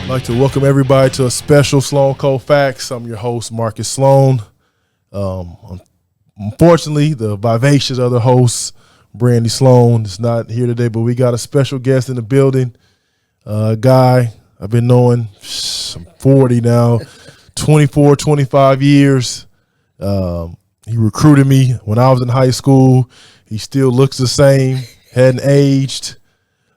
I'd like to welcome everybody to a special Sloan Cold Facts. I'm your host, Marcus Sloan. Unfortunately, the vivacious other host, Brandy Sloan, is not here today, but we got a special guest in the building, a guy I've been knowing, I'm 40 now, 24, 25 years. He recruited me when I was in high school. He still looks the same, hadn't aged.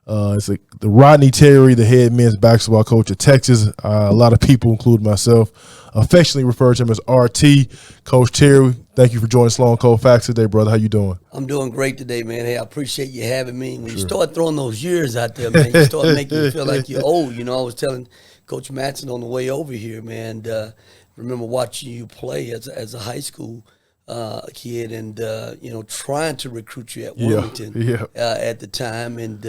It's the Rodney Terry, the head men's basketball coach at Texas. A lot of people, including myself, affectionately refer to him as RT. Coach Terry, thank you for joining Sloan Cold Facts today, brother. How you doing? I'm doing great today, man. Hey, I appreciate you having me. When you start throwing those years out there, man, you start making you feel like you're old. You know, I was telling Coach Matson on the way over here, man, remember watching you play as a high school kid and, trying to recruit you at Wilmington at the time. And,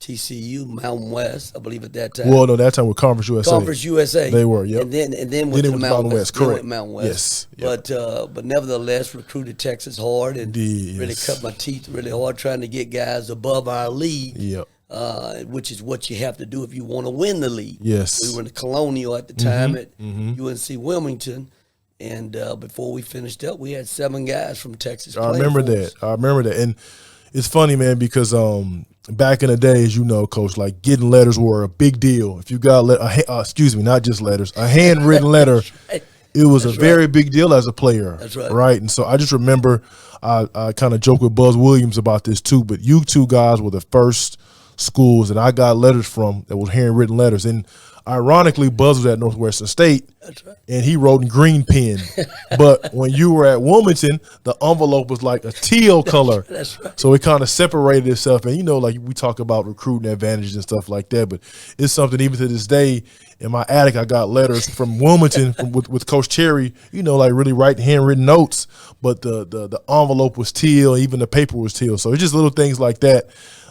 TCU, Mountain West, I believe at that time. Well, no, that time with Conference USA. Conference USA. They were, yep. And then went to Mountain West. Correct. Went Mountain West. Yes. Yep. But nevertheless, recruited Texas hard and really cut my teeth really hard trying to get guys above our league. Yep. Which is what you have to do if you want to win the league. Yes. We were in the Colonial at the time at UNC Wilmington. And before we finished up, we had 7 guys from Texas. I remember that. And it's funny, man, because back in the day, as you know, Coach, like getting letters were a big deal. If you got, not just letters, a handwritten letter, it was a very big deal as a player. That's right. Right. And so I just remember I kind of joke with Buzz Williams about this too, but you two guys were the first schools that I got letters from that was handwritten letters. And ironically, Buzz was at Northwestern State, and he wrote in green pen. But when you were at Wilmington, the envelope was like a teal color. That's right. So it kind of separated itself. And, like we talk about recruiting advantages and stuff like that, but it's something even to this day. In my attic, I got letters from Wilmington with Coach Terry, like really writing handwritten notes. But the envelope was teal, even the paper was teal. So it's just little things like that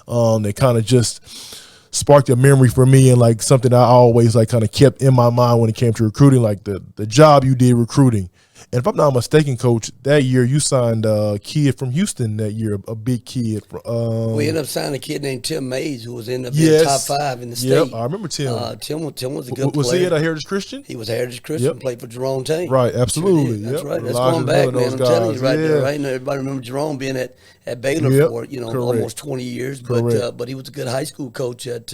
that kind of just sparked a memory for me and like something I always like kind of kept in my mind when it came to recruiting, like the job you did recruiting. And if I'm not mistaken, Coach, that year you signed a kid from Houston that year, a big kid. We ended up signing a kid named Tim Mays who was in the top 5 in the state. Yep, I remember Tim. Tim was a good player. Was he at a Heritage Christian? He was a Heritage Christian, played for Jerome Tate. Right, absolutely. That's right. That's going back, man. I'm telling you there, right? Everybody remember Jerome being at Baylor for, almost 20 years. But he was a good high school coach at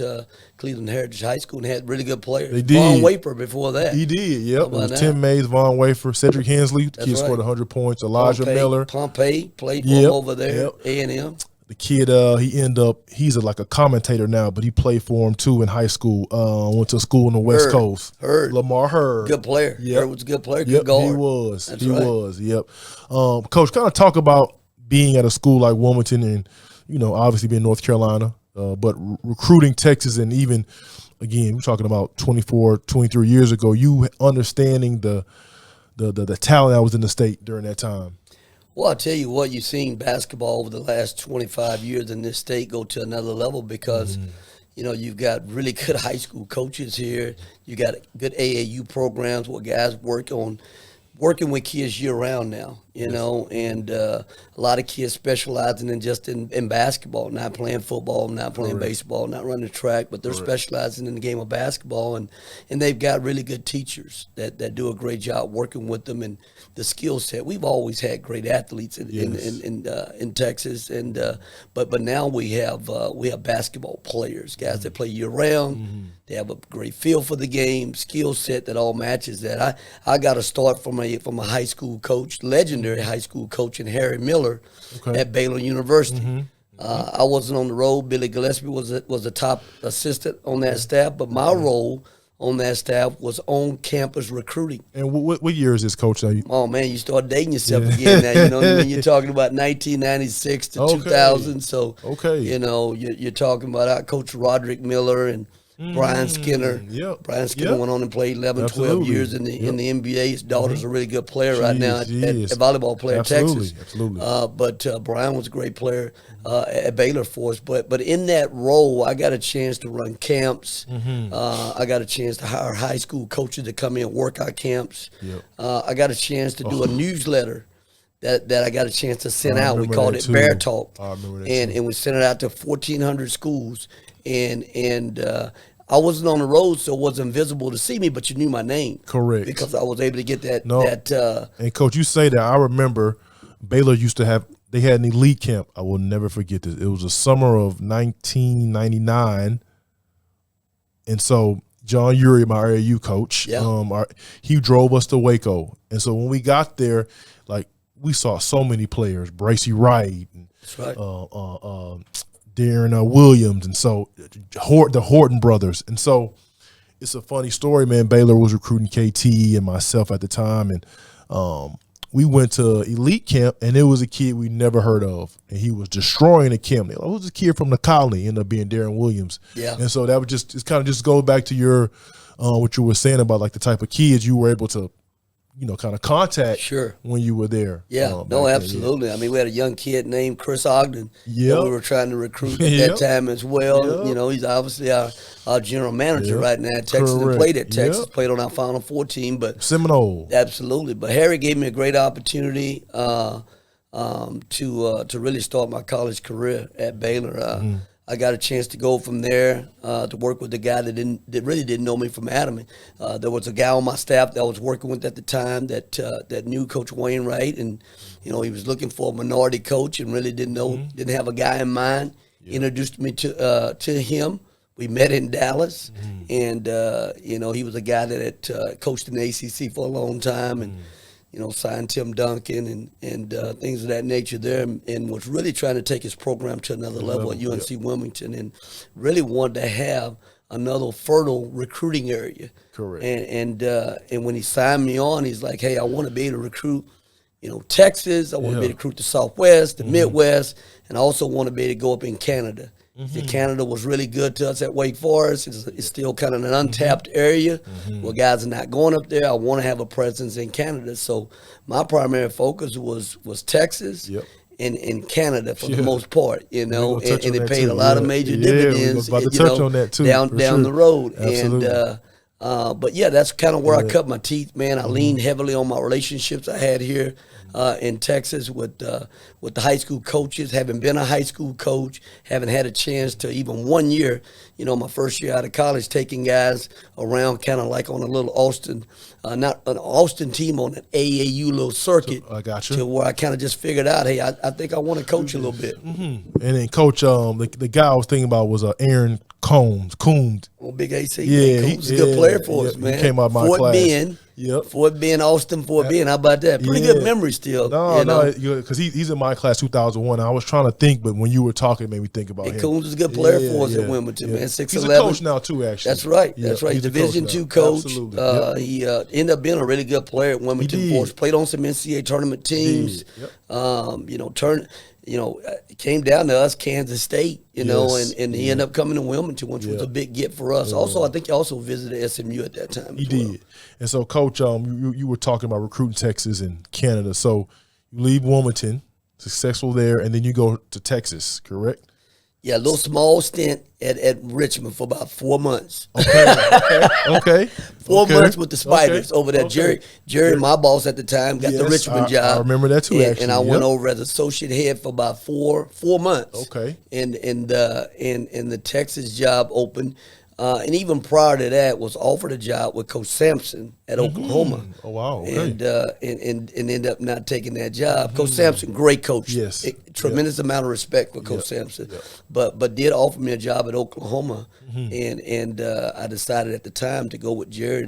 Cleveland Heritage High School and had really good players. They did. Vaughn Waper before that. He did, yep. It was Tim Mays, Vaughn Wafer, Cedric Hensley. The kid scored 100 points. Elijah Miller. Pompey played for him over there, A&M. The kid, he's like a commentator now, but he played for him too in high school. Went to school on the West Coast. Lamar Hurd. Good player. Yep. Hurd was a good player, good guard. He was, yep. Coach, kind of talk about being at a school like Wilmington and, obviously being North Carolina, but recruiting Texas and even, again, we're talking about 24, 23 years ago, you understanding the talent that was in the state during that time. Well, I'll tell you what, you've seen basketball over the last 25 years in this state go to another level because, you've got really good high school coaches here. You got good AAU programs where guys working with kids year-round now, and a lot of kids specializing in basketball, not playing football, not playing baseball, not running track, but they're specializing in the game of basketball, and they've got really good teachers that do a great job working with them and the skill set. We've always had great athletes in Texas, but now we have basketball players, guys that play year-round. They have a great feel for the game, skill set that all matches that. I got to start from a high school coach, legendary high school coach in Harry Miller at Baylor University. I wasn't on the road. Billy Gillespie was the top assistant on that staff, but my role on that staff was on campus recruiting. And what year is this, Coach? Oh man, you start dating yourself again now. You're talking about 1996 to 2000. So you're talking about our coach Roderick Miller and Brian Skinner. Brian Skinner went on and played 11, 12 years in the NBA. His daughter's a really good player right now at volleyball player at Texas. Absolutely. But Brian was a great player at Baylor for us. But in that role, I got a chance to run camps. I got a chance to hire high school coaches to come in and work our camps. I got a chance to do a newsletter that I got a chance to send out. We called it Bear Talk. And we sent it out to 1,400 schools. And I wasn't on the road, so it wasn't visible to see me, but you knew my name. Correct. Because I was able to get that. No. And Coach, you say that. I remember Baylor used to have. They had an elite camp. I will never forget this. It was the summer of 1999, and so John Uri, my AAU coach, he drove us to Waco, and so when we got there, like we saw so many players, Bracy Wright, and, that's right. Darren Williams, and so the Horton brothers, and so it's a funny story, man. Baylor was recruiting KT and myself at the time, and we went to elite camp, and it was a kid we never heard of, and he was destroying the camp. It was a kid from the colony, ended up being Darren Williams. Yeah. And so that would just, it kind of just goes back to your what you were saying about like the type of kids you were able to, kind of contact when you were there. Yeah, no, absolutely. I mean, we had a young kid named Chris Ogden that we were trying to recruit at that time as well. He's obviously our general manager right now at Texas and played at Texas, played on our Final Four team. But Seminole. Absolutely. But Harry gave me a great opportunity to really start my college career at Baylor. I got a chance to go from there to work with a guy that really didn't know me from Adam. There was a guy on my staff that I was working with at the time that knew Coach Wainwright, and he was looking for a minority coach and really didn't have a guy in mind. Introduced me to him. We met in Dallas, and he was a guy that had coached in the ACC for a long time, and signed Tim Duncan and things of that nature there, and was really trying to take his program to another level at UNC Wilmington, and really wanted to have another fertile recruiting area. Correct. And when he signed me on, he's like, hey, I want to be able to recruit, Texas. I want to be able to recruit the Southwest, the Midwest, and I also want to be able to go up in Canada. Canada was really good to us at Wake Forest. It's still kind of an untapped area where guys are not going up there. I want to have a presence in Canada. So my primary focus was Texas and Canada for the most part, and it paid a lot of major dividends about to touch on that too, down the road. Absolutely. And but that's kind of where I cut my teeth, man. I leaned heavily on my relationships I had here in Texas with the high school coaches, having been a high school coach, having had a chance to even 1 year, my first year out of college, taking guys around kind of like on a little not an Austin team, on an AAU little circuit. I got you. To where I kind of just figured out, hey, I think I want to coach a little bit. And then Coach, the guy I was thinking about was Aaron Combs. Well, Big AC. Yeah, Combs is a good player for us, man. He came out of my class. Fort Bend, Austin, Fort Bend. How about that? Pretty good memory still. No, because he's in my class 2001. I was trying to think, but when you were talking, it made me think about him. Combs is a good player for us at Wilmington, man. 6'11". He's a coach now too, actually. That's right. That's right. He's Division II coach. Absolutely. He ended up being a really good player at Wilmington for us. Played on some NCAA tournament teams. It came down to us, Kansas State, and he ended up coming to Wilmington, which was a big get for us. Also, I think he also visited SMU at that time. He did. And so, Coach, you were talking about recruiting Texas and Canada. So you leave Wilmington, successful there, and then you go to Texas, correct? Yeah, a little small stint at Richmond for about 4 months. Okay. 4 months with the Spiders over there. Jerry, my boss at the time, got the Richmond job. I remember that too, actually. And I went over as associate head for about four months. Okay. And the Texas job opened. And even prior to that, was offered a job with Coach Sampson at Oklahoma. Oh wow! Okay. And ended up not taking that job. Coach Sampson, great coach. Yes. Tremendous amount of respect for Coach Sampson. But did offer me a job at Oklahoma, and I decided at the time to go with Jerry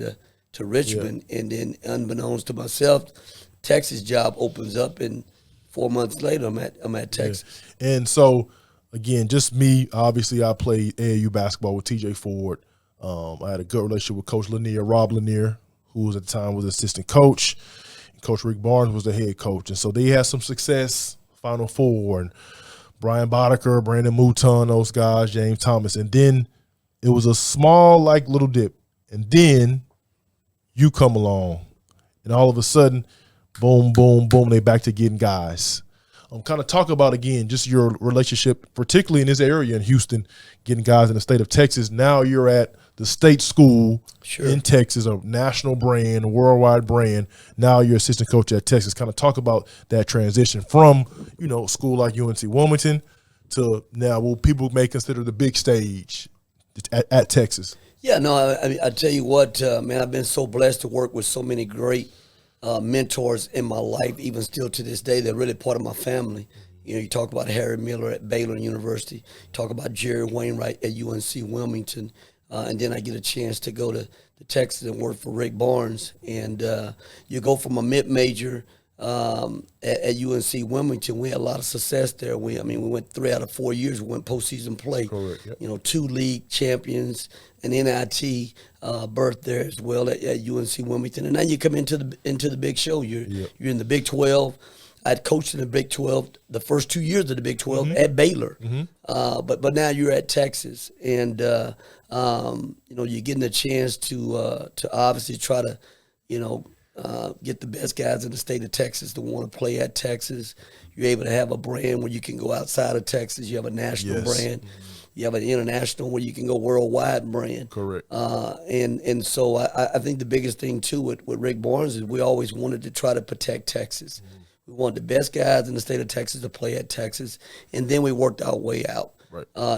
to Richmond, and then unbeknownst to myself, Texas job opens up, and 4 months later I'm at Texas. Yeah. And so. Again, just me. Obviously, I played AAU basketball with TJ Ford. I had a good relationship with Coach Rob Lanier, who was at the time was assistant coach. And Coach Rick Barnes was the head coach. And so they had some success, Final Four, and Brian Boddicker, Brandon Mouton, those guys, James Thomas. And then it was a small, little dip. And then you come along, and all of a sudden, boom, boom, boom, they back to getting guys. Kind of talk about, again, just your relationship, particularly in this area in Houston, getting guys in the state of Texas. Now you're at the state school in Texas, a national brand, a worldwide brand. Now you're assistant coach at Texas. Kind of talk about that transition from, a school like UNC Wilmington to now what people may consider the big stage at Texas. Yeah, no, I tell you what, man, I've been so blessed to work with so many great mentors in my life, even still to this day. They're really part of my family. You know, you talk about Harry Miller at Baylor University, talk about Jerry Wainwright at UNC Wilmington, and then I get a chance to go to Texas and work for Rick Barnes. And you go from a mid-major at UNC Wilmington. We had a lot of success there. We went 3 out of 4 years. We went postseason play. Correct, yep. You know, 2 league champions, an NIT berth there as well at UNC Wilmington. And now you come into the big show. You're in the Big 12. I'd coached in the Big 12 the first 2 years of the Big 12 at Baylor, but now you're at Texas, and you know, you're getting a chance to obviously try to, you know, get the best guys in the state of Texas to want to play at Texas. You're able to have a brand where you can go outside of Texas. You have a national brand. You have an international where you can go worldwide brand. Correct. And so I think the biggest thing too with Rick Barnes is we always wanted to try to protect Texas. We wanted the best guys in the state of Texas to play at Texas, and then we worked our way out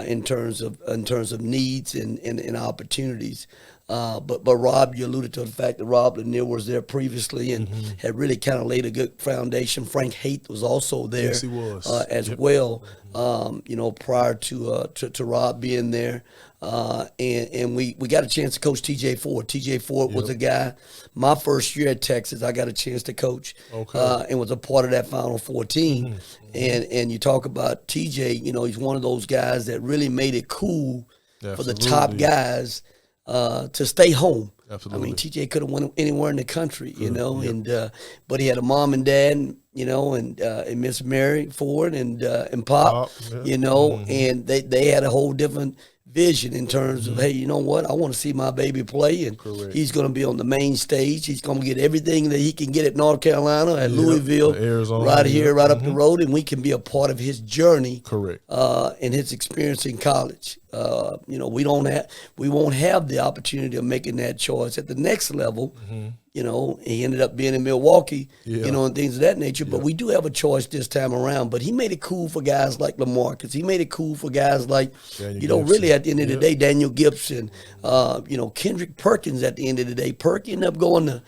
in terms of needs and opportunities. But Rob, you alluded to the fact that Rob Lanier was there previously and had really kind of laid a good foundation. Frank Haight was also there. Yes, he was. As well. You know, prior to Rob being there. And we got a chance to coach T.J. Ford. T.J. Ford was a guy, my first year at Texas, I got a chance to coach and was a part of that Final Four team. And you talk about T.J., you know, he's one of those guys that really made it cool for the top guys to stay home. Absolutely. I mean, TJ could have went anywhere in the country, you know, and but he had a mom and dad, you know, and Miss Mary Ford and Pop, you know, and they had a whole different vision in terms of, hey, you know what, I want to see my baby play, and he's going to be on the main stage. He's going to get everything that he can get at North Carolina, at Louisville, Arizona, right here, right up the road, and we can be a part of his journey, Correct. And his experience in college. You know, we won't have the opportunity of making that choice at the next level. You know, he ended up being in Milwaukee, you know, and things of that nature. But we do have a choice this time around. But he made it cool for guys like LaMarcus. He made it cool for guys like, Daniel you know, Gibson. really at the end of the day, Daniel Gibson, you know, Kendrick Perkins at the end of the day. Perk ended up going to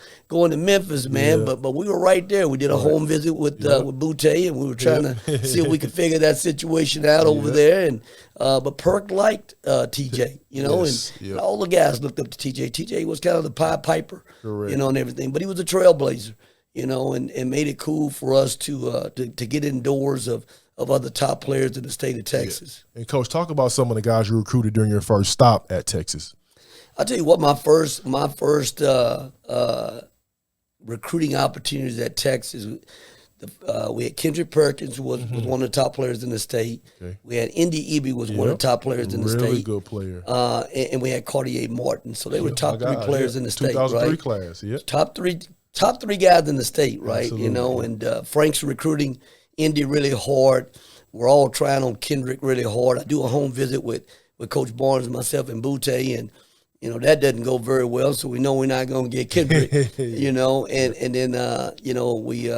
Memphis, man. But we were right there. We did a home visit with Butte, and we were trying to see if we could figure that situation out over there. And but Perk liked TJ, you know, and all the guys looked up to TJ. TJ was kind of the Pied Piper, you know, and everything. But he was a trailblazer, you know, and made it cool for us to get indoors of other top players in the state of Texas. And Coach, talk about some of the guys you recruited during your first stop at Texas. I'll tell you what, my first recruiting opportunities at Texas. We had Kendrick Perkins, who was one of the top players in the state. We had Indy Eby, was one of the top players in the state. Really good player. And we had Cartier Martin. So they were top 3 players in the state, 2003 right? class, Top three guys in the state, right? Absolutely. You know, and Frank's recruiting Indy really hard. We're all trying on Kendrick really hard. I do a home visit with Coach Barnes, myself, and Butte, and you know, that doesn't go very well, so we know we're not going to get Kendrick, you know, and then, you know, we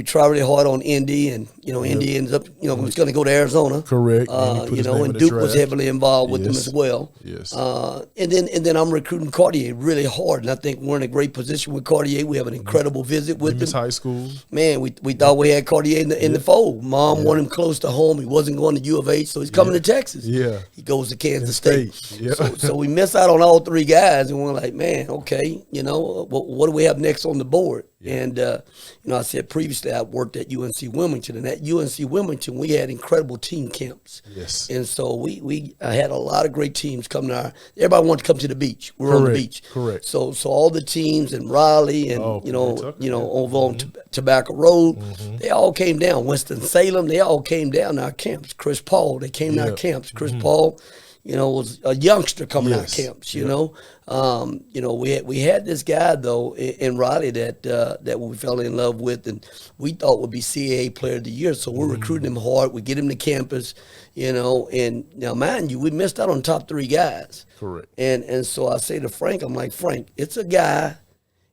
try really hard on Indy, and you know, Indy ends up, you know, was going to go to Arizona. Correct. You know, and Duke was heavily involved with them as well. Yes. And then I'm recruiting Cartier really hard, and I think we're in a great position with Cartier. We have an incredible visit with them. High school. Man, we thought we had Cartier in the fold. Mom wanted him close to home. He wasn't going to U of H, so he's coming to Texas. Yeah. He goes to Kansas State. So we miss out on all 3 guys, and we're like, man, okay, you know, what do we have next on the board? And, you know, I said previously I worked at UNC Wilmington, and at UNC Wilmington we had incredible team camps. Yes. And so I had a lot of great teams come to everybody wanted to come to the beach. We were on the beach. Correct. So all the teams in Raleigh and, over on Tobacco Road, they all came down. Winston-Salem, they all came down to our camps. Chris Paul, they came to our camps. Chris Paul, you know, was a youngster coming out of camps, you know. You know, we had this guy, though, in Raleigh that we fell in love with and we thought would be CAA Player of the Year. So we're recruiting him hard. We get him to campus, you know. And now, mind you, we missed out on top 3 guys. Correct. And so I say to Frank, I'm like, Frank, it's a guy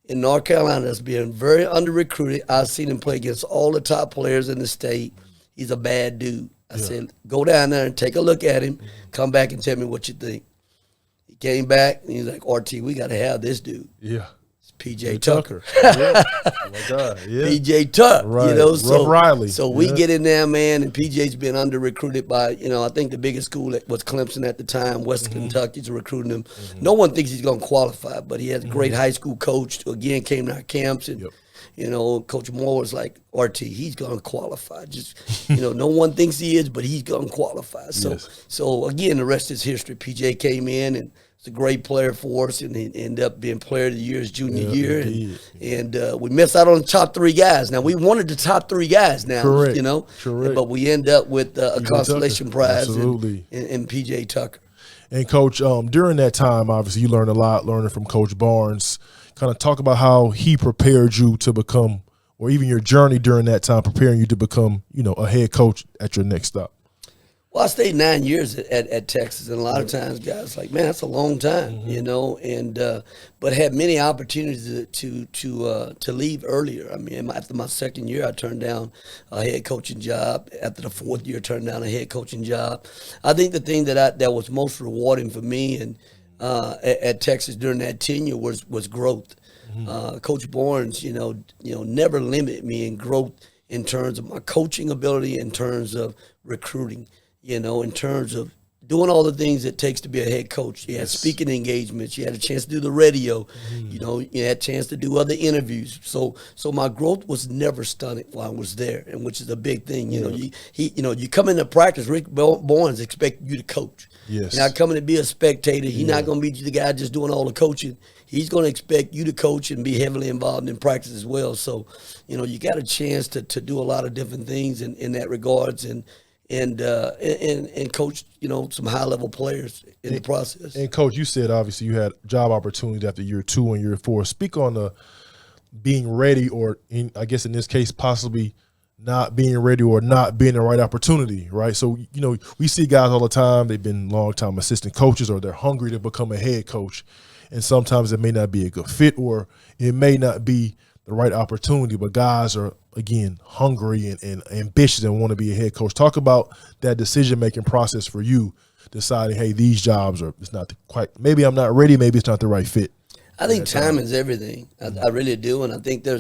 in North Carolina that's being very under-recruited. I've seen him play against all the top players in the state. He's a bad dude. I said, go down there and take a look at him. Come back and tell me what you think. came back, and he's like, RT, we got to have this dude. Yeah. It's PJ Tucker. Yeah. Oh my God. Yeah. PJ Tuck, Right. you know, Rough Riley. So we get in there, man, and PJ's been under recruited by, you know, I think the biggest school was Clemson at the time. West Kentucky's recruiting him. No one thinks he's going to qualify, but he has a great high school coach who, again, came to our camps. And, you know, Coach Moore was like, RT, he's going to qualify. Just, you know, no one thinks he is, but he's going to qualify. So, so again, the rest is history. PJ came in and was a great player for us, and he ended up being player of the year his junior year. And we missed out on the top 3 guys. Now, we wanted the top 3 guys now, you know. But we end up with a consolation prize in PJ Tucker. And, Coach, during that time, obviously, you learned a lot, learning from Coach Barnes. Kind of talk about how he prepared you to become, or even your journey during that time, preparing you to become, you know, a head coach at your next stop. Well, I stayed 9 years at Texas, and a lot of times guys like, man, that's a long time, you know, and but had many opportunities to leave earlier. I mean, after my second year, I turned down a head coaching job. After the 4th year, turned down a head coaching job. I think the thing that was most rewarding for me and at Texas during that tenure was growth. Coach Barnes, you know, never limited me in growth in terms of my coaching ability, in terms of recruiting. You know, in terms of doing all the things it takes to be a head coach. You had speaking engagements. You had a chance to do the radio. You know, you had a chance to do other interviews. So my growth was never stunted while I was there, and which is a big thing. You know, you come into practice. Rick Barnes expect you to coach. You're not coming to be a spectator. He's not going to be the guy just doing all the coaching. He's going to expect you to coach and be heavily involved in practice as well. So, you know, you got a chance to do a lot of different things in that regards, and coach, you know, some high-level players in the process. And, Coach, you said obviously you had job opportunities after year 2 and year 4. Speak on the being ready, or I guess in this case possibly not being ready or not being the right opportunity, right? So, you know, we see guys all the time, they've been long-time assistant coaches, or they're hungry to become a head coach, and sometimes it may not be a good fit, or it may not be the right opportunity, but guys are, again, hungry and ambitious and want to be a head coach. Talk about that decision-making process for you, deciding, hey, these jobs are, it's not quite, maybe I'm not ready, maybe it's not the right fit. I think time is everything. I really do, and I think I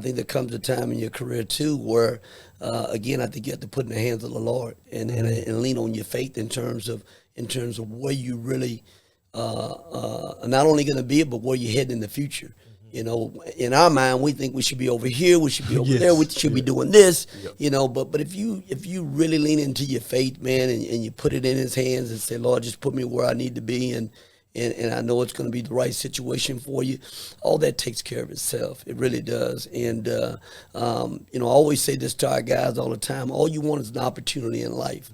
think there comes a time in your career too where, again, I think you have to put in the hands of the Lord and lean on your faith in terms of where you really are not only going to be, but where you're heading in the future. You know, in our mind, we think we should be over here, we should be over there, we should be doing this. You know, but if you really lean into your faith, man, and you put it in His hands and say, Lord, just put me where I need to be, and I know it's going to be the right situation for you, all that takes care of itself. It really does. And you know, I always say this to our guys all the time: all you want is an opportunity in life.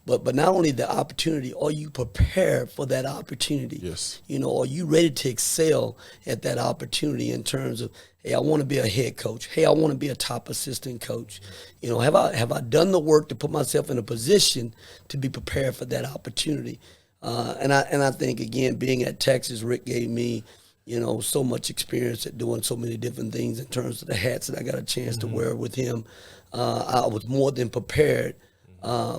But not only the opportunity, are you prepared for that opportunity? Yes. You know, are you ready to excel at that opportunity in terms of, hey, I want to be a head coach. Hey, I want to be a top assistant coach. You know, have I done the work to put myself in a position to be prepared for that opportunity? And I think, again, being at Texas, Rick gave me, you know, so much experience at doing so many different things in terms of the hats that I got a chance to wear with him. I was more than prepared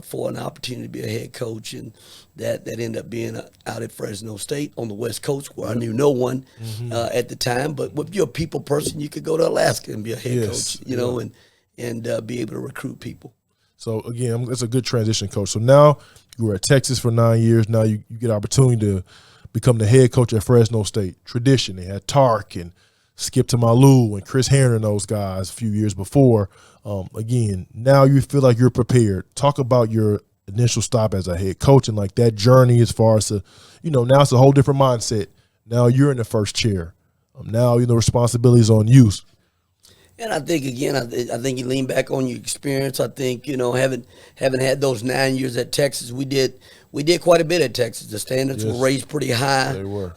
for an opportunity to be a head coach, and that ended up being out at Fresno State on the West Coast, where I knew no one at the time. But if you're a people person, you could go to Alaska and be a head coach, you know, and be able to recruit people. So, again, that's a good transition, Coach. So now you were at Texas for 9 years. Now you get an opportunity to become the head coach at Fresno State. Tradition, they had Tark and Skip to Malou and Chris Herron and those guys a few years before. Again, now you feel like you're prepared. Talk about your initial stop as a head coach and like that journey as far as, you know, now it's a whole different mindset. Now you're in the first chair. Now, you know, responsibilities on you. And I think, again, I think you lean back on your experience. I think, you know, having had those 9 years at Texas, we did quite a bit at Texas. The standards were raised pretty high. They were.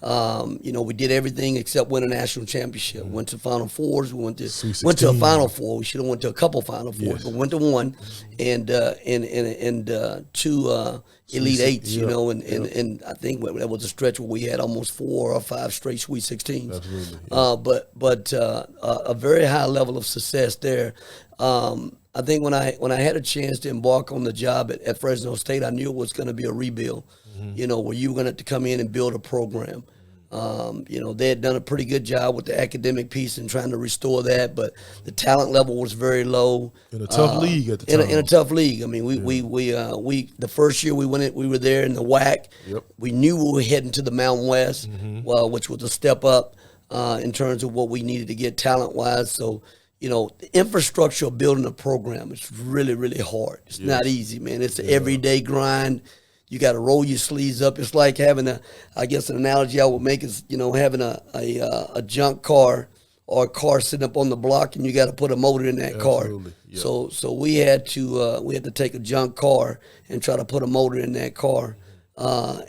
You know, we did everything except win a national championship. Went to Final Fours. We went to a Final Four. We should have went to a couple Final Fours, but went to one, and two Elite Eights. You know, and I think that was a stretch where we had almost 4 or 5 straight Sweet 16s. Absolutely. But a very high level of success there. I think when I had a chance to embark on the job at Fresno State, I knew it was going to be a rebuild. Where you were going to have to come in and build a program. They had done a pretty good job with the academic piece and trying to restore that, but the talent level was very low. In a tough league at the time. In a tough league. I mean, we the first year we were there in the WAC. Yep. We knew we were heading to the Mountain West, which was a step up in terms of what we needed to get talent wise. So, the infrastructure of building a program is really, really hard. It's not easy, man. It's an everyday grind. You got to roll your sleeves up. It's like having an analogy I would make is, having a junk car or a car sitting up on the block, and you got to put a motor in that car. Yep. So we had to take a junk car and try to put a motor in that car. I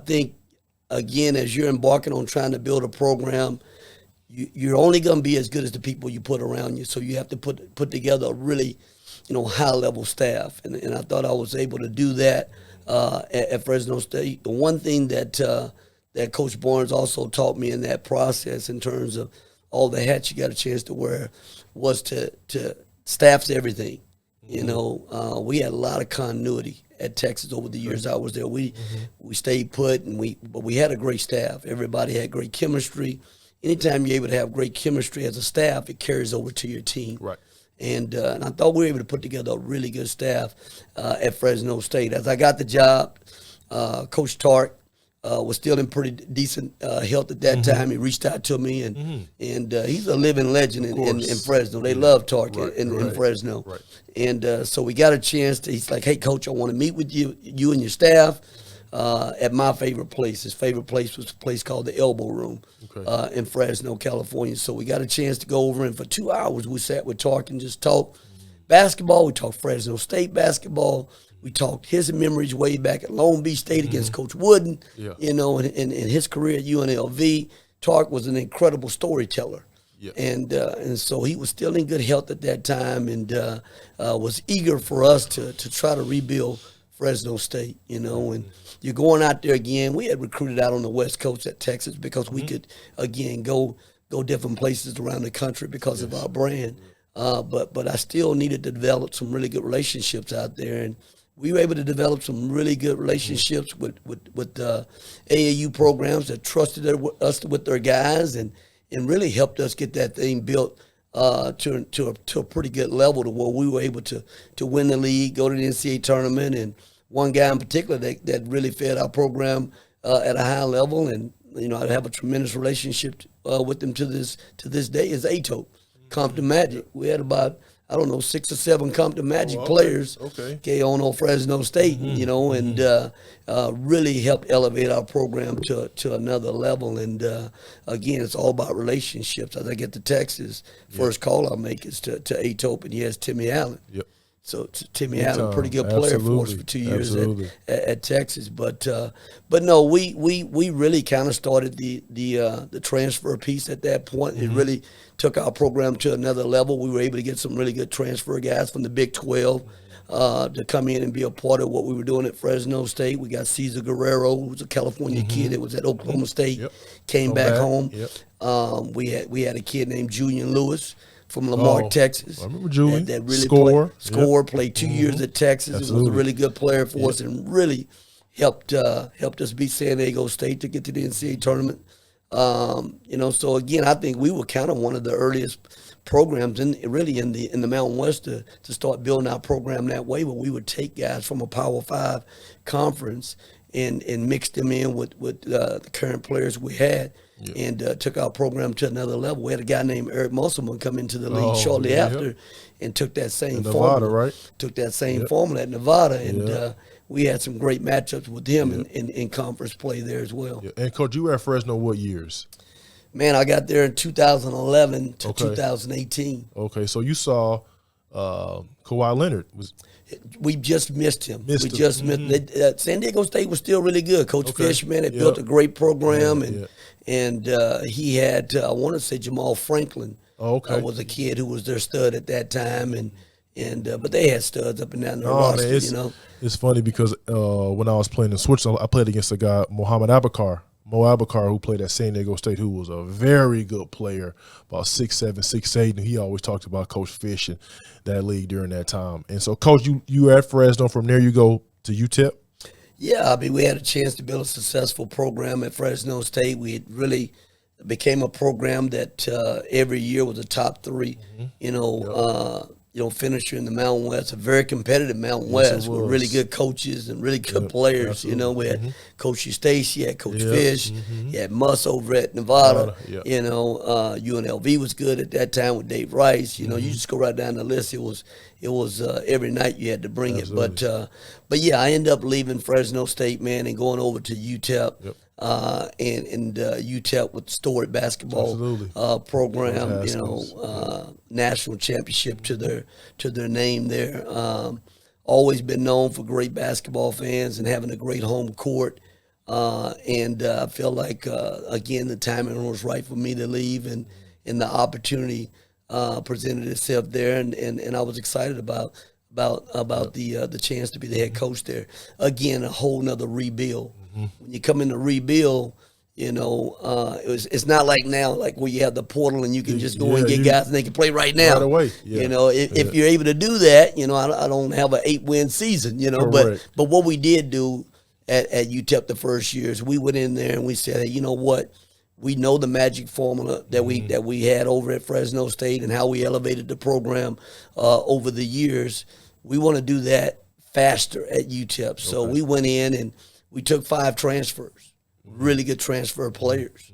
think, again, as you're embarking on trying to build a program, you're only going to be as good as the people you put around you. So you have to put together a really high-level staff, and I thought I was able to do that at Fresno State. The one thing that Coach Barnes also taught me in that process, in terms of all the hats you got a chance to wear, was to staff's everything. We had a lot of continuity at Texas over the years I was there. We stayed put, but we had a great staff. Everybody had great chemistry. Anytime you're able to have great chemistry as a staff, it carries over to your team. Right. And I thought we were able to put together a really good staff at Fresno State. As I got the job, Coach Tark was still in pretty decent health at that time. He reached out to me, and he's a living legend in Fresno. They love Tark in Fresno. Right. And so we got a chance to, he's like, hey, Coach, I want to meet with you and your staff at my favorite place. His favorite place was a place called the Elbow Room in Fresno, California. So we got a chance to go over, and for 2 hours we sat with Tark and just talked basketball. We talked Fresno State basketball. We talked his memories way back at Long Beach State against Coach Wooden, in his career at UNLV. Tark was an incredible storyteller. Yep. And so he was still in good health at that time, and was eager for us to try to rebuild Fresno State, and you're going out there again. We had recruited out on the West Coast at Texas because we could, again, go different places around the country because of our brand. But I still needed to develop some really good relationships out there, and we were able to develop some really good relationships with AAU programs that trusted us with their guys, and really helped us get that thing built to a pretty good level, to where we were able to win the league, go to the NCAA tournament. And one guy in particular that really fed our program at a high level, and I have a tremendous relationship with him to this day, is Ato, Compton Magic. We had about 6 or 7 Compton Magic players on Fresno State, and really helped elevate our program to another level. And again, it's all about relationships. As I get to Texas, first call I'll make is to Atope, and he has Timmy Allen. Yep. So Timmy Allen, pretty good player for us for 2 years at Texas. But no, we really kind of started the transfer piece at that point. It really took our program to another level. We were able to get some really good transfer guys from the Big 12 to come in and be a part of what we were doing at Fresno State. We got Cesar Guerrero, who's a California kid that was at Oklahoma State, came back home. Yep. We had a kid named Julian Lewis from Lamar, Texas. I remember Julian. That really played 2 years at Texas. Absolutely. And was a really good player for us, and really helped us beat San Diego State to get to the NCAA tournament. So again, I think we were kind of one of the earliest programs in the Mountain West to start building our program that way, where we would take guys from a Power 5 conference and mix them in with the current players we had. Yep. And took our program to another level. We had a guy named Eric Musselman come into the league shortly after, and took that same formula. Right? Took that same formula at Nevada, and we had some great matchups with him in conference play there as well. Yeah. And Coach, you were at Fresno what years? Man, I got there in 2011 to 2018. Okay, so you saw Kawhi Leonard was. We just missed him. Missed. San Diego State was still really good. Coach Fishman had built a great program, and he had I want to say Jamal Franklin was a kid who was their stud at that time, but they had studs up and down their roster. Man, it's funny because when I was playing in Switzerland, I played against a guy, Mohamed Abakar. Mo Abakar, who played at San Diego State, who was a very good player, about 6'7", 6'8", and he always talked about Coach Fish and that league during that time. And so, Coach, you were at Fresno. From there, you go to UTEP. Yeah, I mean, we had a chance to build a successful program at Fresno State. We had really became a program that every year was a top three. Finisher in the Mountain West, a very competitive Mountain West with really good coaches and really good players. Absolutely. We had Coach Eustace, had Coach Fish, you had Muss over at Nevada. UNLV was good at that time with Dave Rice. You just go right down the list. It was every night you had to bring it. But yeah, I ended up leaving Fresno State, man, and going over to UTEP. And UTEP with the storied basketball program, national championship to their name there. Always been known for great basketball fans and having a great home court. And I feel like again the timing was right for me to leave, and the opportunity presented itself there, and I was excited about the chance to be the head coach there. Again, a whole nother rebuild. When you come in to rebuild, it's not like now, like where you have the portal and you can just go and get guys and they can play right now. Right away. Yeah. If you're able to do that, I don't have an 8-win season, but what we did do at UTEP the first year is we went in there and we said, hey, you know what? We know the magic formula that we had over at Fresno State and how we elevated the program over the years. We want to do that faster at UTEP. So we went in and we took 5 transfers, really good transfer players,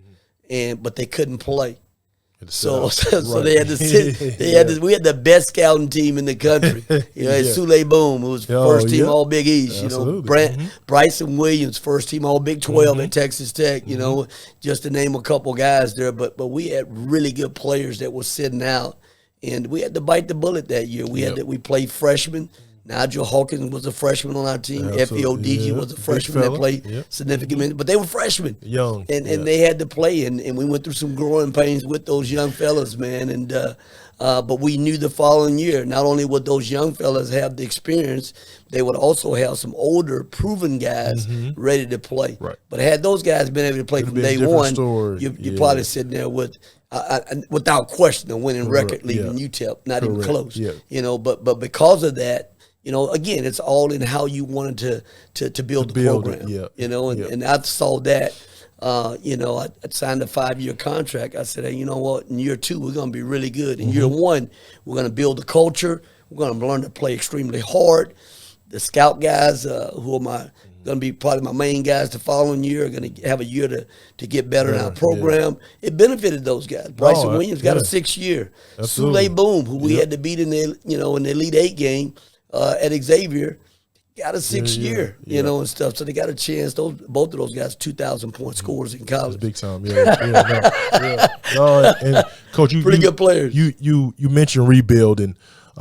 but they couldn't play. So they had to sit. We had the best scouting team in the country. Sule Boom, who was first team All Big East. Bryson Williams, first team All Big 12 at Texas Tech. Just to name a couple guys there. But we had really good players that were sitting out, and we had to bite the bullet that year. We played freshmen. Nigel Hawkins was a freshman on our team. FEODG was a freshman that played significant minutes. But they were freshmen. Young. And they had to play. And we went through some growing pains with those young fellas, man. And but we knew the following year, not only would those young fellas have the experience, they would also have some older, proven guys ready to play. Right. But had those guys been able to play from day one, you're probably sitting there with without question a winning record leaving UTEP, not even close. But because of that, again, it's all in how you wanted to build the program. And I saw that. I signed a 5-year contract. I said, hey, you know what? In year 2, we're going to be really good. In year 1, we're going to build the culture. We're going to learn to play extremely hard. The scout guys, who are going to be probably my main guys the following year, are going to have a year to get better in our program. It benefited those guys. Bryson Williams got a 6-year. Sule Boom, who we had to beat in the in the Elite 8 game at Xavier, got a 6-year, and stuff. So they got a chance. Both of those guys, 2,000-point scores in college. That's big time, and Coach, pretty good players. You mentioned rebuild, and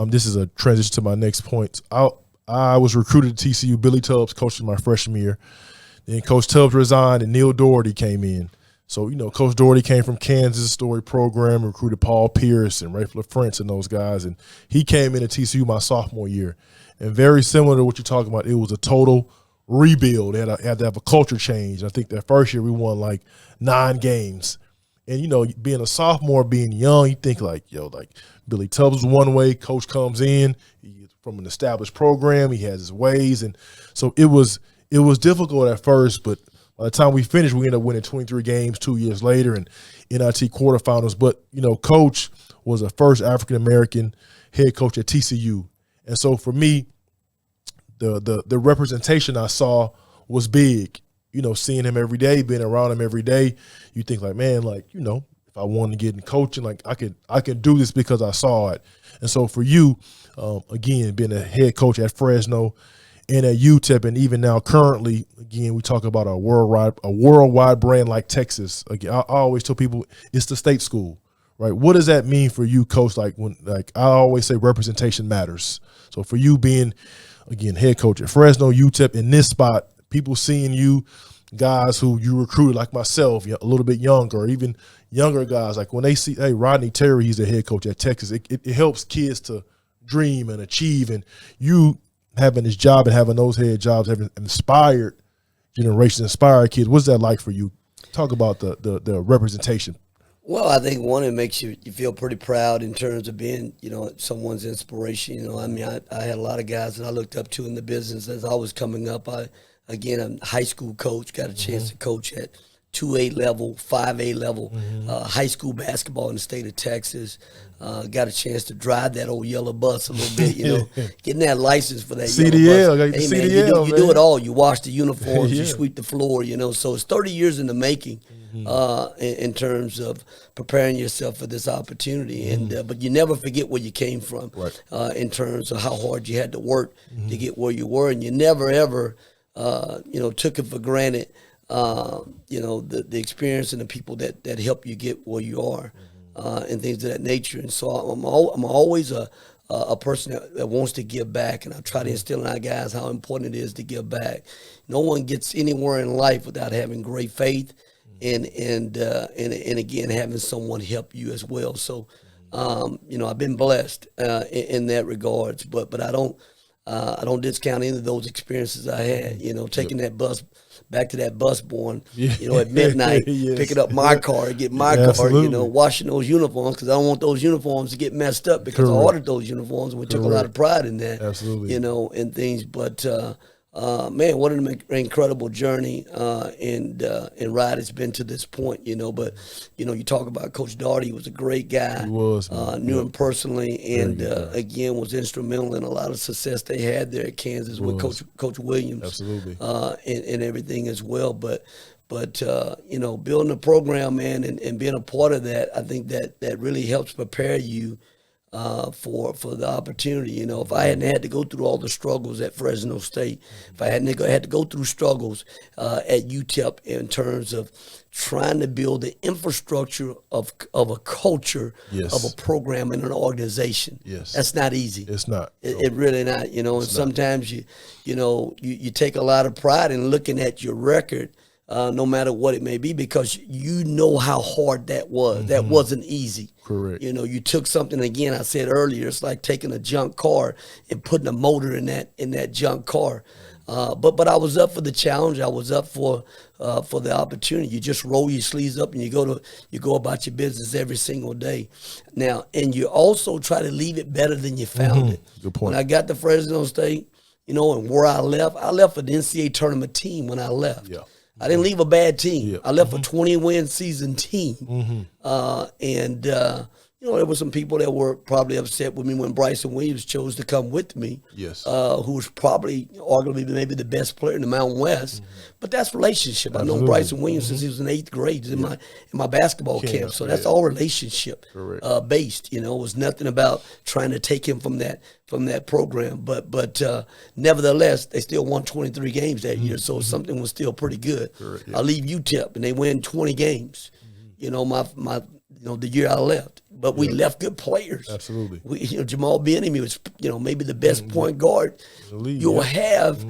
this is a transition to my next point. I was recruited to TCU. Billy Tubbs coached my freshman year. Then Coach Tubbs resigned, and Neil Doherty came in. So, Coach Doherty came from Kansas Story program, recruited Paul Pierce and Rafe LaFrance and those guys. And he came into TCU my sophomore year. And very similar to what you're talking about, it was a total rebuild. They had to have a culture change. I think that first year we won like 9 games. And, being a sophomore, being young, you think like Billy Tubbs was one way. Coach comes in from an established program. He has his ways. And so it was difficult at first, but by the time we finished, we ended up winning 23 games 2 years later and NIT quarterfinals. But, Coach was the first African-American head coach at TCU. And so for me, the representation I saw was big. Seeing him every day, being around him every day, you think like, man, if I wanted to get in coaching, like I could do this because I saw it. And so for you, again, being a head coach at Fresno and at UTEP, and even now currently, again, we talk about a worldwide brand like Texas. Again, I always tell people it's the state school, right? What does that mean for you, Coach? Like I always say, representation matters. So for you being, again, head coach at Fresno, UTEP, in this spot, people seeing you, guys who you recruited like myself, a little bit younger, or even younger guys, like when they see, hey, Rodney Terry, he's the head coach at Texas, it helps kids to dream and achieve. And you having this job and having those head jobs, having inspired generations, inspired kids. What's that like for you Talk about the representation. Well, I think one, it makes you feel pretty proud in terms of being, someone's inspiration. I mean, I had a lot of guys that I looked up to in the business as I was coming up. Again, I'm a high school coach, got a chance to coach at 2A level, 5A level, high school basketball in the state of Texas. Got a chance to drive that old yellow bus a little bit, getting that license for that CDL, yellow bus. Hey, man, CDL, you do it all. You wash the uniforms, Yeah. you sweep the floor, so it's 30 years in the making. In terms of preparing yourself for this opportunity, and but you never forget where you came from, Right. in terms of how hard you had to work to get where you were, and you never ever, took it for granted, the experience and the people that help you get where you are, and things of that nature. And so I'm always a person that wants to give back, and I try to instill in our guys how important it is to give back. No one gets anywhere in life without having great faith. And again, having someone help you as well. So, I've been blessed in that regards, but I don't discount any of those experiences I had. Taking that bus back to that bus barn, at midnight, Yes. picking up my car, get my car, Absolutely. washing those uniforms, because I don't want those uniforms to get messed up, because I Correct. ordered those uniforms, and we took a lot of pride in that. Absolutely. And things, but. Man, what an incredible journey and ride it's been to this point, But, you talk about Coach Daugherty. He was a great guy. He was, man. Knew him personally, and good guy. Again, was instrumental in a lot of success they had there at Kansas with Coach Williams. Absolutely. And everything as well. But building a program, man, and being a part of that, I think that really helps prepare you for the opportunity. If I hadn't had to go through all the struggles at Fresno State, if I hadn't had to go through struggles at UTEP in terms of trying to build the infrastructure of a culture, Yes. of a program and an organization, Yes. that's not easy. It's not. It really not. And sometimes you take a lot of pride in looking at your record. No matter what it may be, because you know how hard that was. That wasn't easy. Correct. You took something, again, I said earlier, it's like taking a junk car and putting a motor in that junk car. But I was up for the challenge. I was up for the opportunity. You just roll your sleeves up and you go about your business every single day. Now, and you also try to leave it better than you found it. Good point. When I got to Fresno State, and where I left for the NCAA tournament team when I left. Yeah. I didn't leave a bad team. Yeah. I left a 20-win season team. There were some people that were probably upset with me when Bryson Williams chose to come with me. Yes. Who was probably arguably maybe the best player in the Mountain West. But that's relationship. I Absolutely. know Bryson Williams since he was in 8th grade. He's in my basketball camp. So that's all relationship based. It was nothing about trying to take him from that program. But nevertheless, they still won 23 games that year. So something was still pretty good. Correct, I leave UTEP and they win 20 games. The year I left. But we left good players. Absolutely. Jamal Bieniemy was, maybe the best point guard you'll have,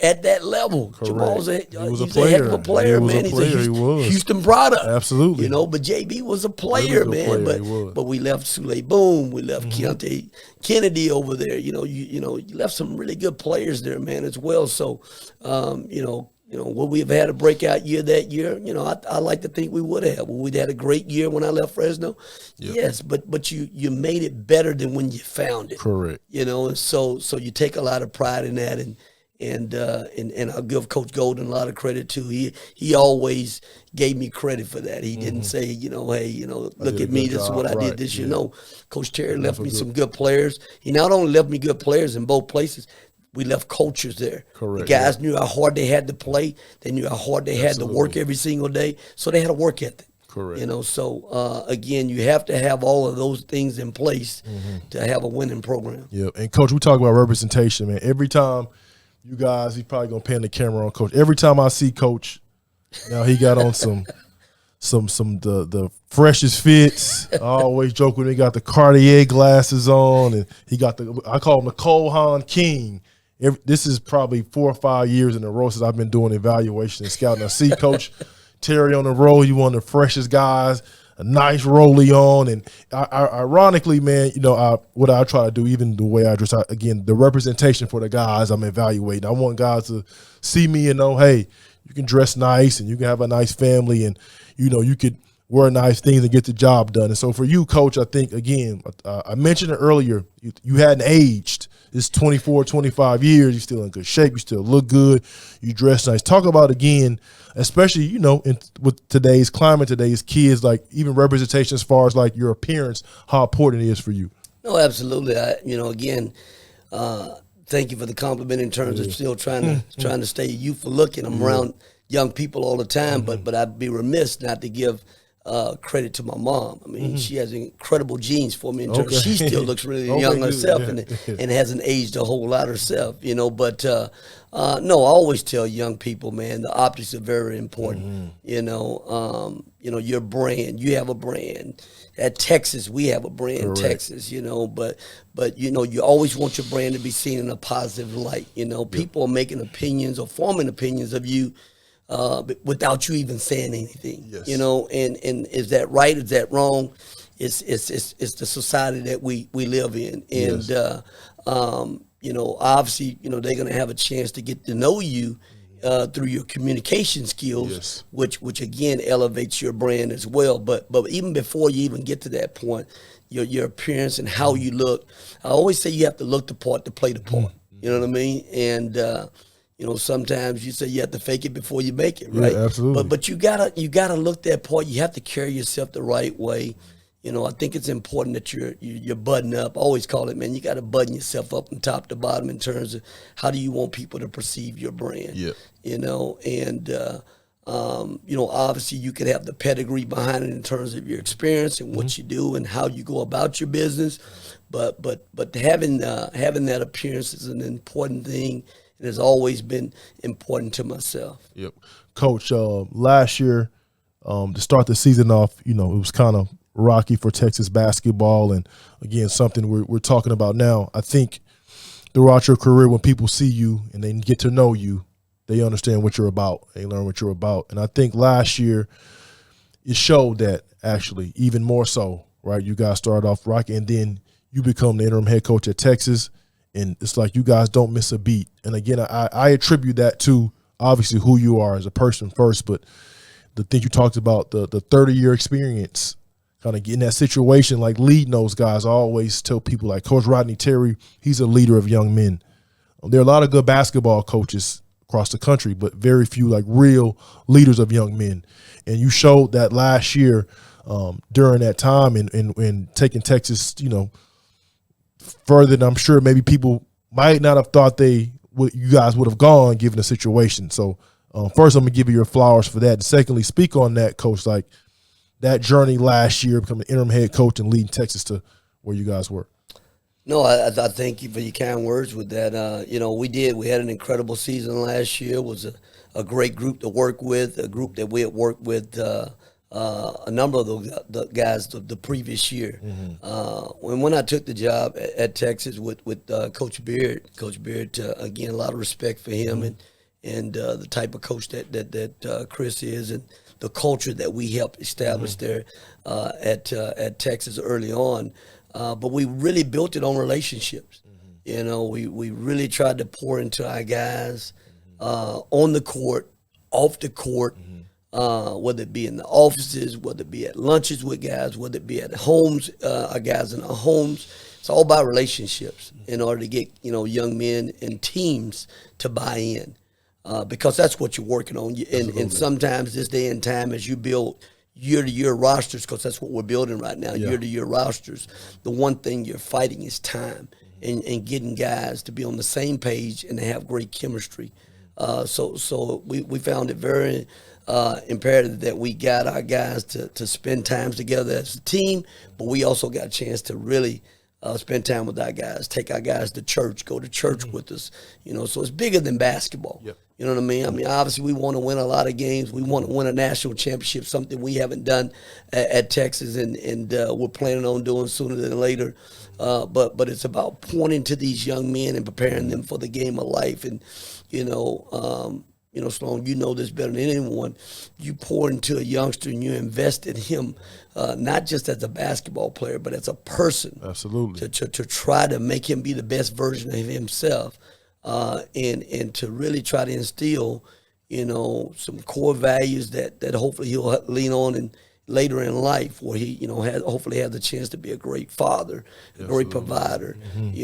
at that level. Correct. Jamal's He was he's a a heck of player. a player, He was man. a He's player. a He was. Houston product. Absolutely. But JB was a player, He was a man. player. He was. But we left Sule Boom. We left Keontae Kennedy over there. You left some really good players there, man, as well. So, would we have had a breakout year that year? I like to think we would have. Would we have had a great year when I left Fresno? Yep. Yes, but you made it better than when you found it. Correct. And so you take a lot of pride in that, and I'll give Coach Golden a lot of credit too. He always gave me credit for that. He didn't say, hey, look at me, this is what I did this year. No, Coach Terry left me some good players. He not only left me good players in both places, we left cultures there. Correct. The guys knew how hard they had to play. They knew how hard they had to work every single day. So they had a work ethic. Correct. So again, you have to have all of those things in place to have a winning program. Yeah. And Coach, we talk about representation, man. Every time you guys, he's probably gonna pan the camera on Coach. Every time I see Coach, now he got on the freshest fits. I always joke when he got the Cartier glasses on, and he got I call him the Cole Haan King. This is probably 4 or 5 years in a row since I've been doing evaluation and scouting. I see Coach Terry on the road. He one of the freshest guys, a nice rollie on. And ironically, man, what I try to do, even the way I dress, again, the representation for the guys I'm evaluating. I want guys to see me and know, hey, you can dress nice and you can have a nice family and, you could wear nice things and get the job done. And so for you, Coach, I think, again, I mentioned it earlier, you hadn't aged. It's 24, 25 years. You're still in good shape. You still look good. You dress nice. Talk about, again, especially, with today's climate, today's kids, like even representation as far as like your appearance, how important it is for you. No, absolutely. Again, thank you for the compliment in terms of still trying to stay youthful looking. I'm around young people all the time, but I'd be remiss not to give credit to my mom. I mean, she has incredible genes for me in terms she still looks really young herself and hasn't aged a whole lot herself, But no, I always tell young people, man, the optics are very important. Your brand, you have a brand. At Texas, we have a brand, correct. Texas, but you always want your brand to be seen in a positive light. People are making opinions or forming opinions of you without you even saying anything. Yes. And is that right? Is that wrong? It's the society that we live in, and yes. Obviously, they're going to have a chance to get to know you through your communication skills, yes. which again elevates your brand as well. But even before you even get to that point, your appearance and how you look, I always say you have to look the part to play the part. You know what I mean? And sometimes you say you have to fake it before you make it, right? Yeah, absolutely. But you gotta look that part. You have to carry yourself the right way. I think it's important that you're buttoned up. I always call it, man, you got to button yourself up from top to bottom in terms of how do you want people to perceive your brand. Yeah. Obviously you could have the pedigree behind it in terms of your experience and what you do and how you go about your business, but having that appearance is an important thing. It has always been important to myself. Yep. Coach, last year, to start the season off, it was kind of rocky for Texas basketball, and again, something we're talking about now. I think throughout your career, when people see you and they get to know you, they understand what you're about. They learn what you're about. And I think last year it showed that, actually, even more so, right? You guys started off rocky, and then you become the interim head coach at Texas, and it's like you guys don't miss a beat. And again, I attribute that to obviously who you are as a person first, but the thing you talked about, the 30-year experience, kind of getting that situation, like leading those guys. I always tell people, like Coach Rodney Terry, he's a leader of young men. There are a lot of good basketball coaches across the country, but very few like real leaders of young men. And you showed that last year during that time and taking Texas, further than I'm sure maybe people might not have thought you guys would have gone given the situation. So first, I'm going to give you your flowers for that. And secondly, speak on that, Coach, like that journey last year, becoming interim head coach and leading Texas to where you guys were. No, I thank you for your kind words with that. We had an incredible season last year. It was a great group to work with, a group that we had worked with a number of the guys the previous year. When I took the job at Texas with Coach Beard, again, a lot of respect for him and the type of coach that Chris is, and the culture that we helped establish there at Texas early on. But we really built it on relationships. We really tried to pour into our guys on the court, off the court, whether it be in the offices, whether it be at lunches with guys, whether it be at homes, our guys in our homes. It's all about relationships in order to get young men and teams to buy in. Because that's what you're working on. And sometimes this day and time, as you build year-to-year rosters, because that's what we're building right now, year-to-year rosters, the one thing you're fighting is time and getting guys to be on the same page and to have great chemistry. So we found it very imperative that we got our guys to spend time together as a team, but we also got a chance to really spend time with our guys, take our guys to church, go to church with us. So it's bigger than basketball. Yep. You know what I mean? I mean, obviously, we want to win a lot of games. We want to win a national championship, something we haven't done at Texas, and we're planning on doing sooner than later. But it's about pointing to these young men and preparing them for the game of life. And, Sloan, you know this better than anyone. You pour into a youngster and you invest in him, not just as a basketball player, but as a person. Absolutely. To try to make him be the best version of himself. And to really try to instill, some core values that hopefully he'll lean on and later in life, where he, hopefully has a chance to be a great father, a great provider, and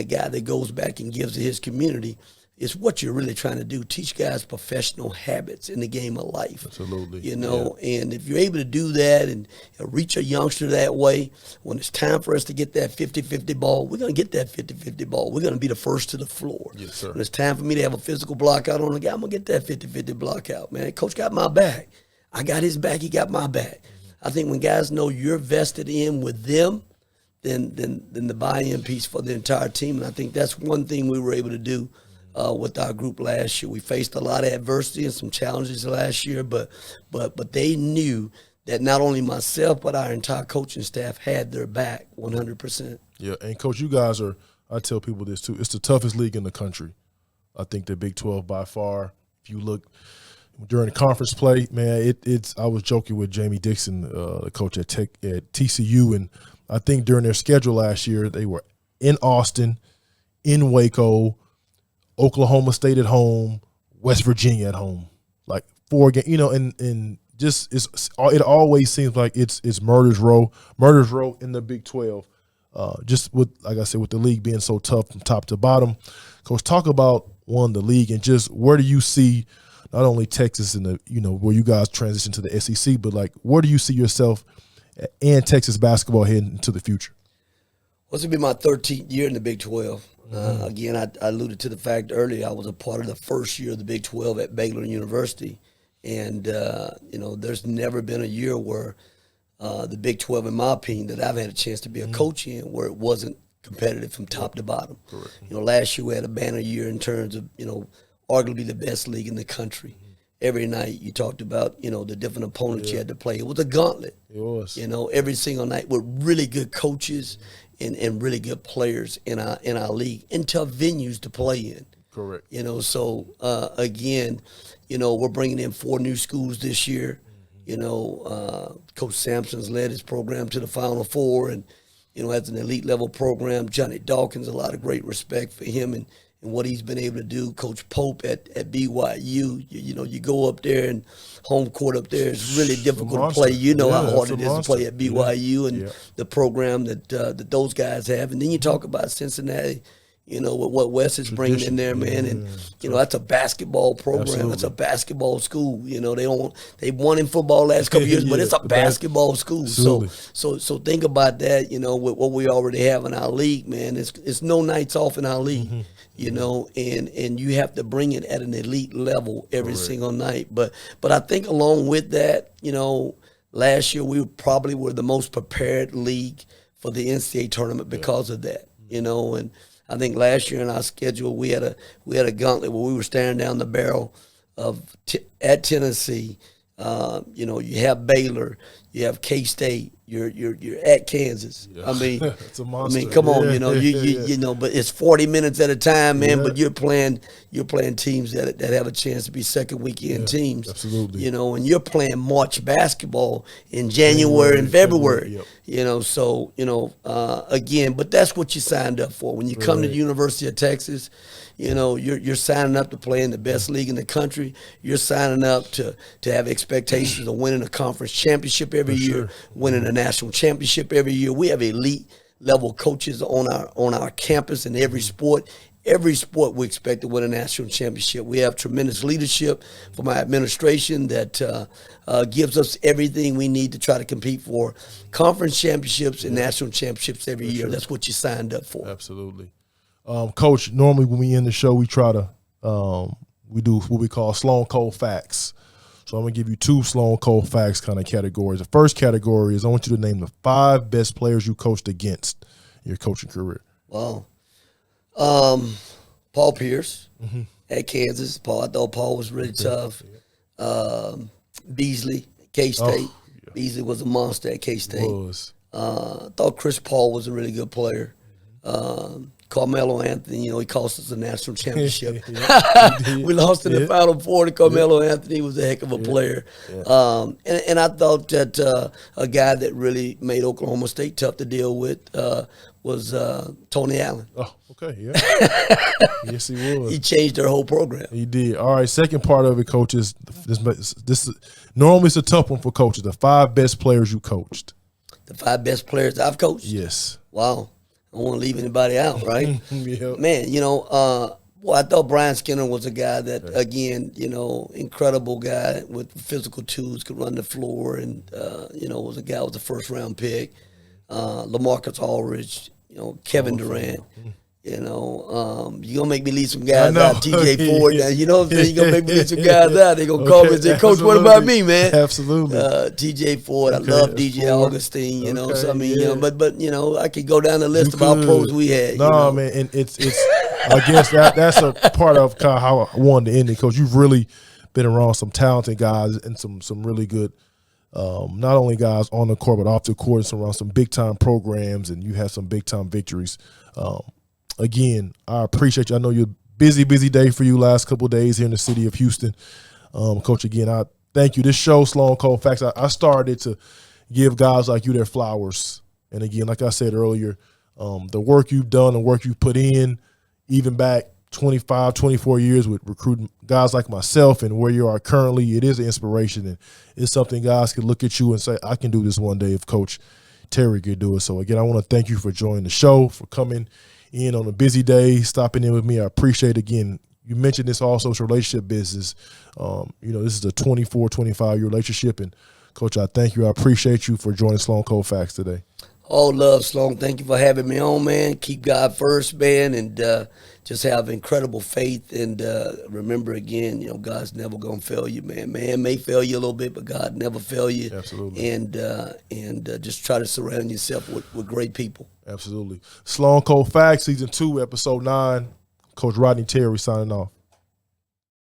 a guy that goes back and gives to his community. It's what you're really trying to do. Teach guys professional habits in the game of life. Absolutely. And if you're able to do that and reach a youngster that way, when it's time for us to get that 50-50 ball, we're going to get that 50-50 ball. We're going to be the first to the floor. Yes, sir. When it's time for me to have a physical block out on the guy, I'm going to get that 50-50 block out, man. Coach got my back. I got his back. He got my back. I think when guys know you're vested in with them, then the buy-in piece for the entire team. And I think that's one thing we were able to do with our group last year. We faced a lot of adversity and some challenges last year, but they knew that not only myself but our entire coaching staff had their back 100%. Yeah, and Coach, you guys are, I tell people this too, it's the toughest league in the country. I think the Big 12 by far. If you look during the conference play, man, it's. I was joking with Jamie Dixon, the coach at TCU, and I think during their schedule last year, they were in Austin, in Waco, Oklahoma State at home, West Virginia at home, like 4 games, and just it always seems like it's murder's row in the Big 12. Just with, like I said, with the league being so tough from top to bottom. Coach, talk about the league and just where do you see not only Texas and where you guys transition to the SEC, but like where do you see yourself and Texas basketball heading into the future? Well, this will be my 13th year in the Big 12. Again, I alluded to the fact earlier I was a part of the first year of the Big 12 at Baylor University. And, there's never been a year where the Big 12, in my opinion, that I've had a chance to be a coach in where it wasn't competitive from top to bottom. Correct. Last year we had a banner year in terms of, arguably the best league in the country. Every night you talked about, the different opponents you had to play. It was a gauntlet. It was. Every single night with really good coaches and really good players in our league and tough venues to play in. Correct. So again, we're bringing in 4 new schools this year. Coach Sampson's led his program to the Final Four and, has an elite level program. Johnny Dawkins, a lot of great respect for him and what he's been able to do. Coach Pope at BYU, you go up there and home court up there is really difficult to play. How hard it is to play at BYU and the program that those guys have. And then you talk about Cincinnati, with what Wes is bringing in there, man. And, that's a basketball program. Absolutely. It's a basketball school. They won in football last couple years, but it's a basketball school. Absolutely. So think about that, with what we already have in our league, man. It's no nights off in our league. And you have to bring it at an elite level every single night. But I think along with that, last year we probably were the most prepared league for the NCAA tournament because of that, and I think last year in our schedule we had a gauntlet where we were staring down the barrel of at Tennessee. You have Baylor, you have K-State, you're at Kansas. Yeah. I mean, it's a monster. Come on, but it's 40 minutes at a time, man. Yeah. But you're playing teams that have a chance to be second weekend teams. Absolutely. And you're playing March basketball in January and February. Yep. Again, but that's what you signed up for. When you come to the University of Texas, you're signing up to play in the best league in the country. You're signing up to have expectations of winning a conference championship every year, winning a national championship every year. We have elite level coaches on our campus in every sport. Every sport we expect to win a national championship. We have tremendous leadership from our administration that gives us everything we need to try to compete for conference championships and national championships every year. That's what you signed up for. Absolutely. Coach, normally when we end the show, we try to we do what we call Sloan Cold Facts. So I'm going to give you 2 Sloan Cold Facts kind of categories. The first category is I want you to name the 5 best players you coached against in your coaching career. Wow. Paul Pierce at Kansas. I thought Paul was really tough. Beasley, K-State. Beasley was a monster at K-State. Was. I thought Chris Paul was a really good player. Carmelo Anthony, you know, he cost us a national championship. Yeah, we lost in the Final Four to Carmelo Anthony. He was a heck of a player. Yeah. And I thought that a guy that really made Oklahoma State tough to deal with was Tony Allen. Oh, okay, yeah. Yes, he was. He changed their whole program. He did. All right, second part of it, coaches. This normally it's a tough one for coaches. The 5 best players you coached. The 5 best players I've coached? Yes. Wow. I don't want to leave anybody out, right? Yeah. Man, you know, I thought Brian Skinner was a guy that, again, you know, incredible guy with physical tools, could run the floor, and, you know, was a guy with a first-round pick. LaMarcus Aldridge, you know, Kevin Durant. You know, you're going to make me leave some guys out. TJ Ford. Now, you know what I'm saying? You're going to make me leave some guys out. They're going to call me and say, Coach, what about me, man? Absolutely. TJ Ford. I love DJ Augustine, you know. So, I mean, you know, but, you know, I could go down the list of our pros we had. No, you know? man, and it's I guess that's a part of kind of how I wanted to end it, Coach. You've really been around some talented guys and some really good, not only guys on the court, but off the court, and around some big-time programs, and you had some big-time victories. Again, I appreciate you. I know you're busy day for you last couple of days here in the city of Houston. Coach, again, I thank you. This show, Sloan Colfax, I started to give guys like you their flowers. And again, like I said earlier, the work you've done, the work you've put in, even back 25, 24 years with recruiting guys like myself and where you are currently, it is an inspiration. And it's something guys can look at you and say, I can do this one day if Coach Terry could do it. So, again, I want to thank you for joining the show, for coming in on a busy day, stopping in with me. I appreciate it. Again, you mentioned this also, it's a relationship business. You know, this is a 24, 25-year relationship. And, Coach, I thank you. I appreciate you for joining Sloan Colfax today. All love, Sloan. Thank you for having me on, man. Keep God first, man, and just have incredible faith. And remember, again, you know, God's never going to fail you, man. Man may fail you a little bit, but God never fail you. Absolutely. And just try to surround yourself with great people. Absolutely. Sloan Colfax, Season 2, Episode 9. Coach Rodney Terry signing off.